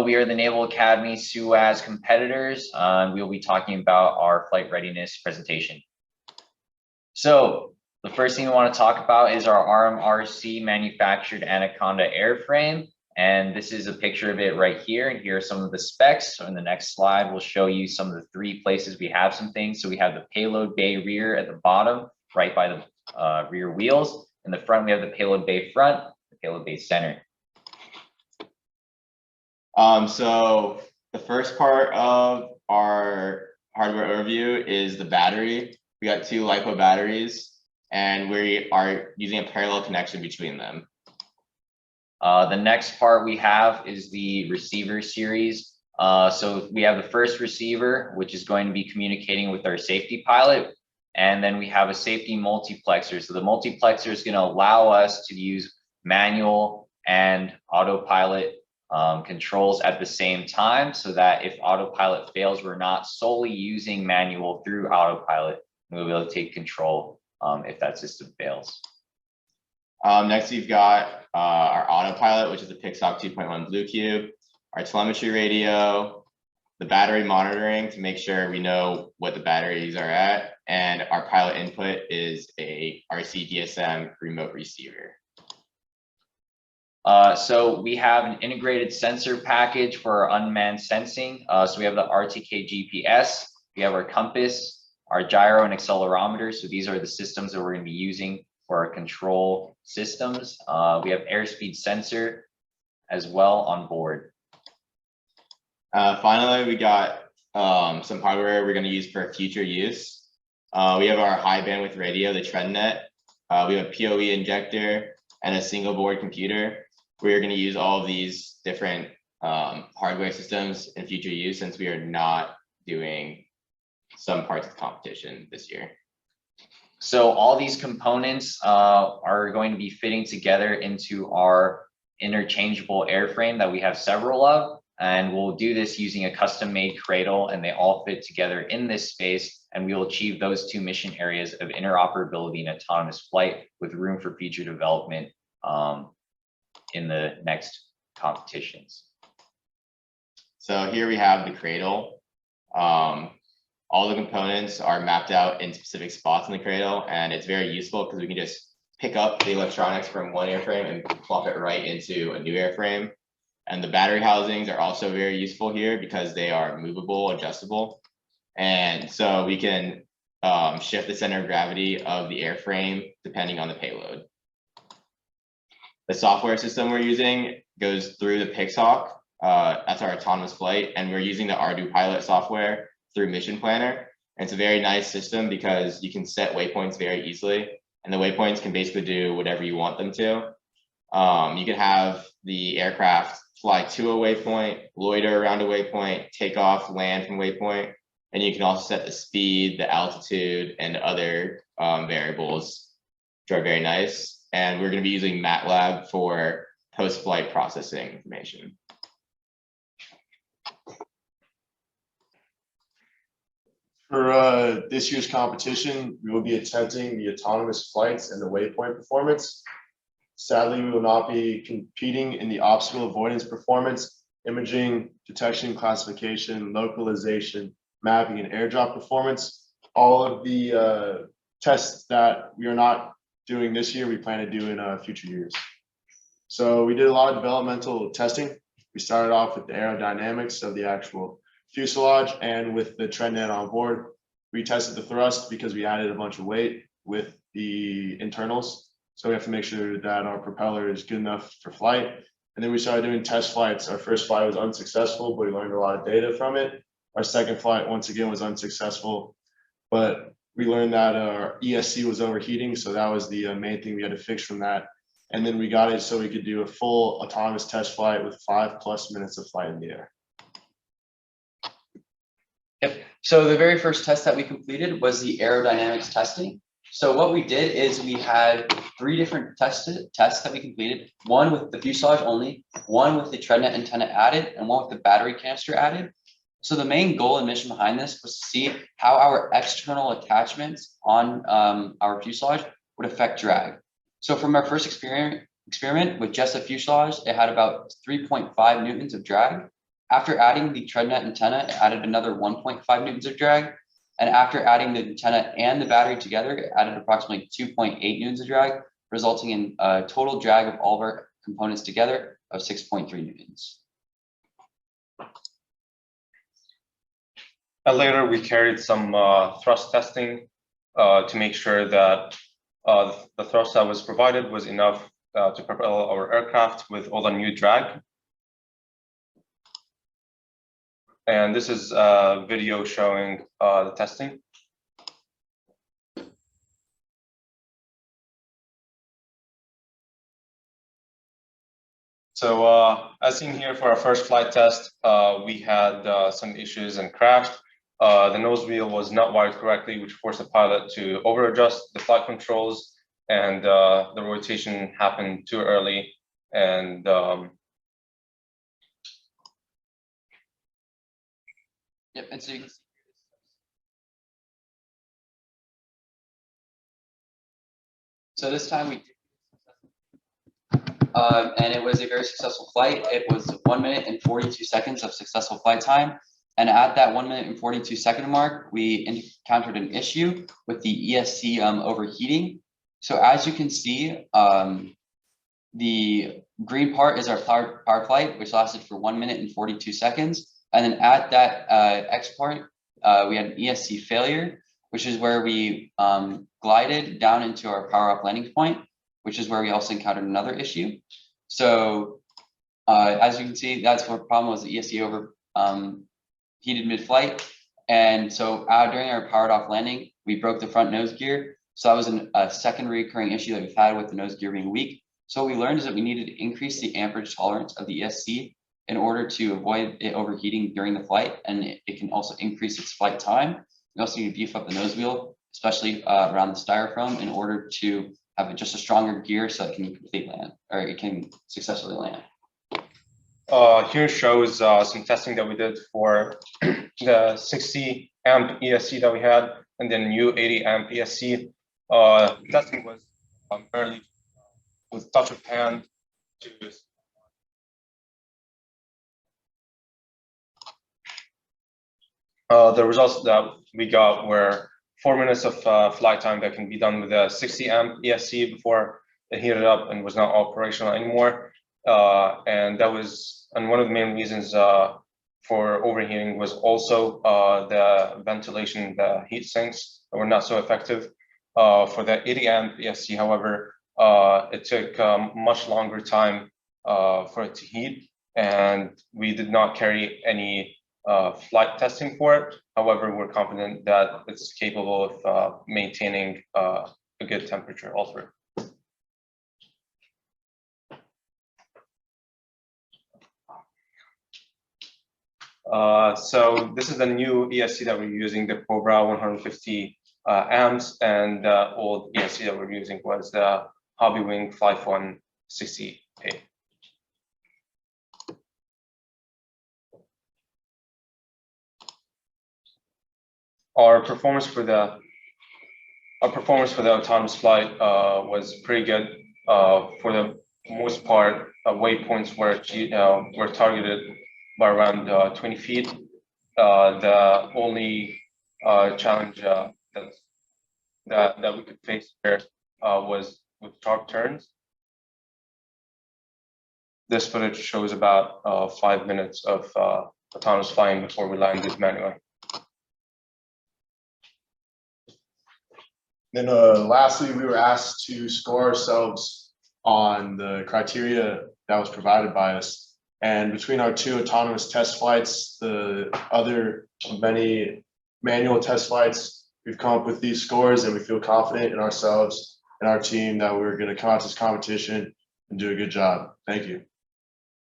Hello, we are the Naval Academy SUAS competitors. We'll be talking about our flight readiness presentation. So the first thing we want to talk about is our RMRC manufactured Anaconda airframe. And this is a picture of it right here. And here are some of the specs. So in the next slide, we'll show you some of the three places we have some things. So we have the payload bay rear at the bottom, right by the rear wheels. In the front, we have the payload bay front, the payload bay center. So the first part of our hardware overview is the battery. We got two LiPo batteries, and we are using a parallel connection between them. The next part we have is the receiver series. So we have the first receiver, which is going to be communicating with our safety pilot. And then we have a safety multiplexer. So the multiplexer is going to allow us to use manual and autopilot controls at the same time, so that if autopilot fails, we're not solely using manual through autopilot. We'll be able to take control if that system fails. Next, we've got our autopilot, which is the Pixoc 2.1 Blue Cube, our telemetry radio, the battery monitoring to make sure we know what the batteries are at, and our pilot input is a RC-DSM remote receiver. So we have an integrated sensor package for our unmanned sensing. So we have the RTK GPS, we have our compass, our gyro and accelerometer. So these are the systems that we're going to be using for our control systems. We have airspeed sensor as well on board. Finally, we got some hardware we're going to use for future use. We have our high bandwidth radio, the TreadNet. We have a PoE injector and a single board computer. We are going to use all of these different hardware systems in future use, since we are not doing some parts of the competition this year. So all these components are going to be fitting together into our interchangeable airframe that we have several of, and we'll do this using a custom-made cradle, and they all fit together in this space, and we will achieve those two mission areas of interoperability and autonomous flight with room for future development in the next competitions. So here we have the cradle. All the components are mapped out in specific spots in the cradle, and it's very useful because we can just pick up the electronics from one airframe and plop it right into a new airframe. And the battery housings are also very useful here because they are movable, adjustable. And so we can shift the center of gravity of the airframe depending on the payload. The software system we're using goes through the Pixoc. That's our autonomous flight, and we're using the ArduPilot software through Mission Planner. And it's a very nice system because you can set waypoints very easily, and the waypoints can basically do whatever you want them to. You can have the aircraft fly to a waypoint, loiter around a waypoint, take off, land from waypoint, and you can also set the speed, the altitude, and other variables, which are very nice. And we're going to be using MATLAB for post-flight processing information. For this year's competition, we will be attempting the autonomous flights and the waypoint performance. Sadly, we will not be competing in the obstacle avoidance performance, imaging, detection, classification, localization, mapping, and airdrop performance. All of the tests that we are not doing this year, we plan to do in future years. So we did a lot of developmental testing. We started off with the aerodynamics of the actual fuselage, and with the TreadNet on board, we tested the thrust because we added a bunch of weight with the internals. So we have to make sure that our propeller is good enough for flight. And then we started doing test flights. Our first flight was unsuccessful, but we learned a lot of data from it. Our second flight, once again, was unsuccessful, but we learned that our ESC was overheating. So that was the main thing we had to fix from that. And then we got it so we could do a full autonomous test flight with 5+ minutes of flight in the air. Yep. So the very first test that we completed was the aerodynamics testing. So what we did is we had 3 different tests that we completed, one with the fuselage only, one with the TreadNet antenna added, and one with the battery canister added. So the main goal and mission behind this was to see how our external attachments on our fuselage would affect drag. So from our first experiment with just a fuselage, it had about 3.5 newtons of drag. After adding the tread net antenna, it added another 1.5 newtons of drag. And after adding the antenna and the battery together, it added approximately 2.8 newtons of drag, resulting in a total drag of all of our components together of 6.3 newtons. And later, we carried some thrust testing to make sure that the thrust that was provided was enough to propel our aircraft with all the new drag. And this is a video showing the testing. So as seen here for our first flight test, we had some issues and crashed. The nose wheel was not wired correctly, which forced the pilot to over adjust the flight controls, and the rotation happened too early. And Yep, and so you can see. So this time we and it was a very successful flight. It was 1 minute and 42 seconds of successful flight time. And at that 1 minute and 42 second mark, we encountered an issue with the ESC overheating. So as you can see, the green part is our power flight, which lasted for 1 minute and 42 seconds. And then at that X part, we had an ESC failure, which is where we glided down into our power up landing point, which is where we also encountered another issue. So as you can see, that's what the problem was. The ESC overheated mid-flight. And so during our powered off landing, we broke the front nose gear. So that was a second recurring issue that we've had with the nose gear being weak. So what we learned is that we needed to increase the amperage tolerance of the ESC in order to avoid it overheating during the flight. And it can also increase its flight time. We also need to beef up the nose wheel, especially around the styrofoam, in order to have just a stronger gear so it can complete land, or it can successfully land. Here shows some testing that we did for the 60 amp ESC that we had, and then new 80 amp ESC. Testing was early with touch of hand to the results that we got were 4 minutes of flight time that can be done with a 60 amp ESC before it heated up and was not operational anymore. And that was, and one of the main reasons for overheating was also the ventilation, the heat sinks that were not so effective. For the 80 amp ESC, however, it took much longer time for it to heat, and we did not carry any flight testing for it. However, we're confident that it's capable of maintaining a good temperature all through. So this is the new ESC that we're using, the Cobra 150 amps, and the old ESC that we're using was the Hobbywing Flight 160A. Our performance for the autonomous flight was pretty good. For the most part, waypoints were targeted by around 20 feet. The only challenge that we could face here was with sharp turns. This footage shows about 5 minutes of autonomous flying before we landed manually. Then lastly, we were asked to score ourselves on the criteria that was provided by us. And between our 2 autonomous test flights, the other many manual test flights, we've come up with these scores, and we feel confident in ourselves and our team that we're going to come out to this competition and do a good job. Thank you.